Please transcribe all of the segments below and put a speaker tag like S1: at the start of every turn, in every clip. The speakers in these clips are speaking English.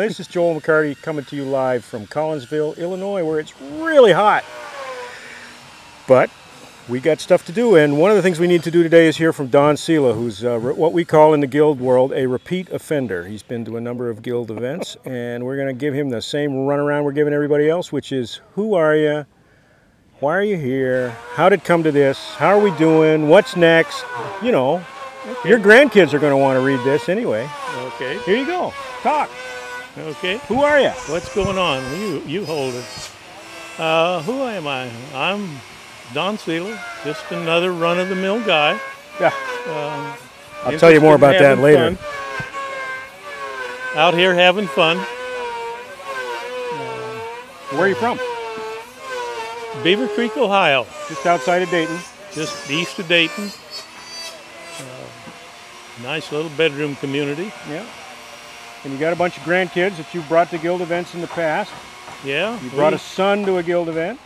S1: This is Joel McCarty coming to you live from Collinsville, Illinois, where it's really hot. But we got stuff to do, and one of the things we need to do today is hear from Don Seela, who's what we call in the Guild world a repeat offender. He's been to a number of Guild events, and we're going to give him the same runaround we're giving everybody else, which is, who are you? Why are you here? How did it come to this? How are we doing? What's next? You know, okay. Your grandkids are going to want to read this anyway.
S2: Okay.
S1: Here you go. Talk.
S2: Okay.
S1: Who are you?
S2: What's going on? You hold it. Who am I? I'm Don Seela, just another run-of-the-mill guy.
S1: Yeah. I'll tell you more about that later.
S2: Out here having fun.
S1: Where are you from?
S2: Beaver Creek, Ohio.
S1: Just outside of Dayton.
S2: Just east of Dayton. Nice little bedroom community.
S1: Yeah. And you got a bunch of grandkids that you brought to Guild events in the past.
S2: Yeah.
S1: You brought a son to a Guild event.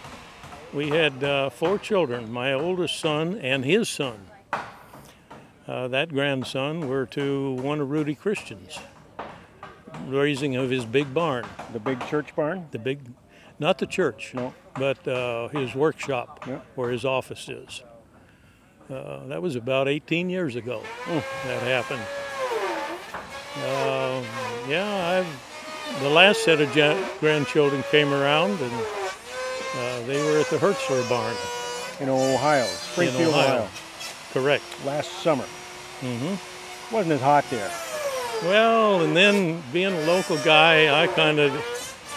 S2: We had 4 children, my oldest son and his son. That grandson were to one of Rudy Christian's raising of his big barn.
S1: The big church barn?
S2: The big, not the church,
S1: no,
S2: but his workshop,
S1: yeah,
S2: where his office is. That was about 18 years ago that happened. The last set of grandchildren came around, and they were at the Gindler Barn.
S1: In Ohio, Springfield, Ohio.
S2: Correct.
S1: Last summer. Mm-hmm. Wasn't as hot there.
S2: Well, and then being a local guy, I kind of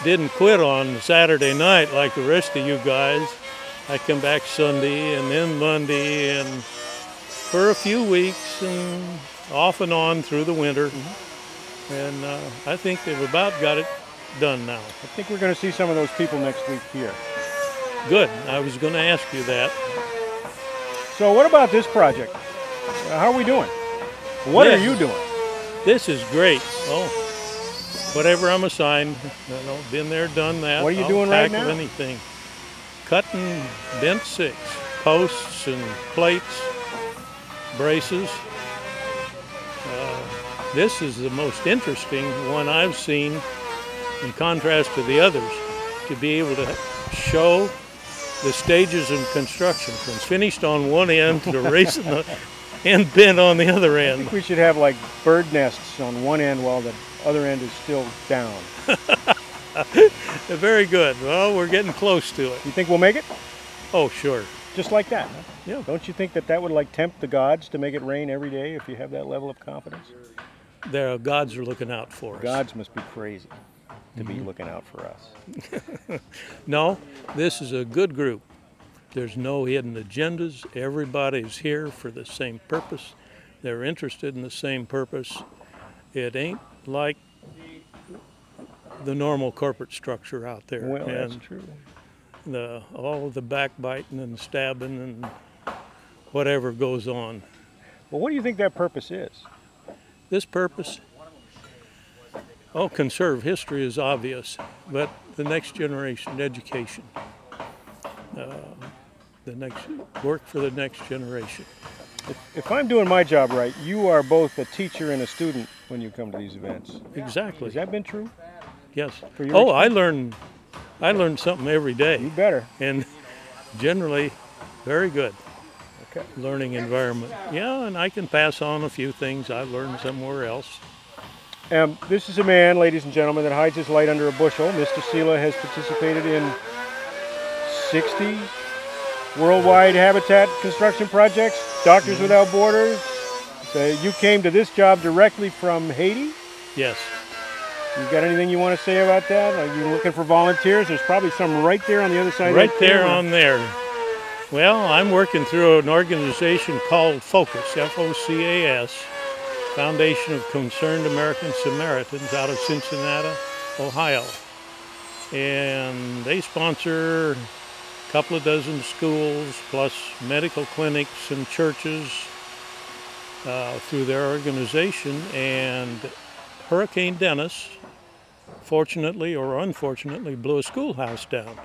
S2: didn't quit on Saturday night like the rest of you guys. I come back Sunday and then Monday, and for a few weeks and off and on through the winter. Mm-hmm. And I think they've about got it done now.
S1: I think we're going to see some of those people next week here.
S2: Good. I was going to ask you that.
S1: So what about this project? How are we doing? What are you doing?
S2: This is great. Oh, whatever I'm assigned. Been there, done that.
S1: What are you doing right now?
S2: Anything. Cutting bent 6, posts and plates, braces. This is the most interesting one I've seen in contrast to the others, to be able to show the stages in construction from finished on one end to raising the end bent on the other end.
S1: I think we should have like bird nests on one end while the other end is still down.
S2: Very good. Well, we're getting close to it.
S1: You think we'll make it?
S2: Oh, sure.
S1: Just like that, huh?
S2: Yeah.
S1: Don't you think that would like tempt the gods to make it rain every day if you have that level of confidence?
S2: The gods are looking out for us.
S1: Gods must be crazy to be looking out for us.
S2: No, this is a good group. There's no hidden agendas. Everybody's here for the same purpose. They're interested in the same purpose. It ain't like the normal corporate structure out there.
S1: Well, that's true.
S2: All the backbiting and stabbing and whatever goes on.
S1: Well, what do you think that purpose is?
S2: This purpose? Oh, conserve history is obvious, but the next generation, education. Work for the next generation.
S1: If I'm doing my job right, you are both a teacher and a student when you come to these events.
S2: Exactly.
S1: Has that been true?
S2: Yes.
S1: For your
S2: experience? I learn something every day.
S1: You better.
S2: And generally, very good.
S1: Okay.
S2: Learning environment. Yeah, and I can pass on a few things I learned somewhere else.
S1: This is a man, ladies and gentlemen, that hides his light under a bushel. Mr. Seela has participated in 60 worldwide habitat construction projects, Doctors Without Borders. You came to this job directly from Haiti?
S2: Yes.
S1: You got anything you want to say about that? Are you looking for volunteers? There's probably some right there on the other side.
S2: Right there on there. Well, I'm working through an organization called FOCUS, F-O-C-A-S, Foundation of Concerned American Samaritans out of Cincinnati, Ohio. And they sponsor a couple of dozen schools, plus medical clinics and churches through their organization. And Hurricane Dennis, fortunately or unfortunately, blew a schoolhouse down.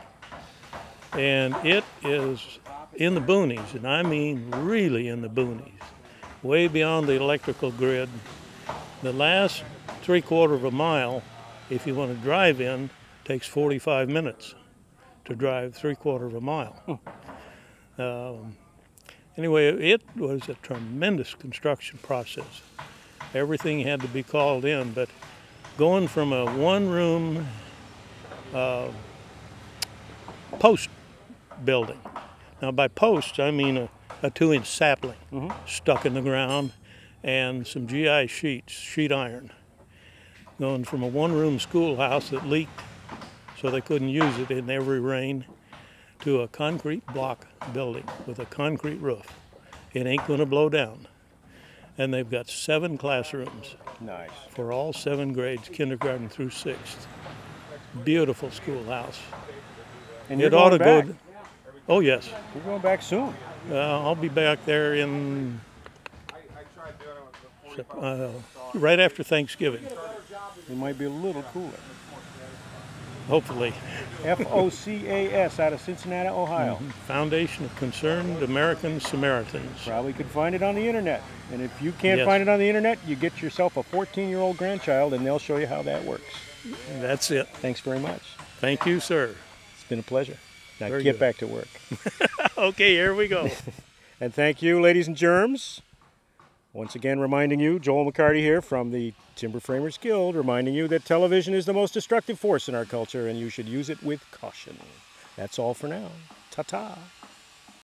S2: And it is in the boonies, and I mean really in the boonies, way beyond the electrical grid. The last 3/4 of a mile If you want to drive in, it takes 45 minutes to drive 3/4 of a mile. Anyway, it was a tremendous construction process. Everything had to be called in, but going from a one-room post building. Now by post, I mean a 2-inch sapling stuck in the ground and some GI sheets, sheet iron. Going from a one-room schoolhouse that leaked so they couldn't use it in every rain to a concrete block building with a concrete roof. It ain't gonna blow down. And they've got 7 classrooms.
S1: Nice.
S2: For all 7 grades, kindergarten through 6th. Beautiful schoolhouse.
S1: And you're going back.
S2: Oh yes.
S1: You're going back soon.
S2: I'll be back there in right after Thanksgiving.
S1: It might be a little cooler.
S2: Hopefully.
S1: FOCAS out of Cincinnati, Ohio.
S2: Foundation of Concerned American Samaritans.
S1: Probably could find it on the internet. And if you can't find it on the internet, you get yourself a 14-year-old grandchild and they'll show you how that works.
S2: That's it.
S1: Thanks very much.
S2: Thank you, sir.
S1: It's been a pleasure. Now
S2: Very
S1: get
S2: good.
S1: back to work.
S2: Okay, here we go.
S1: And thank you, ladies and germs. Once again, reminding you, Joel McCarty here from the Timber Framers Guild, reminding you that television is the most destructive force in our culture and you should use it with caution. That's all for now. Ta-ta.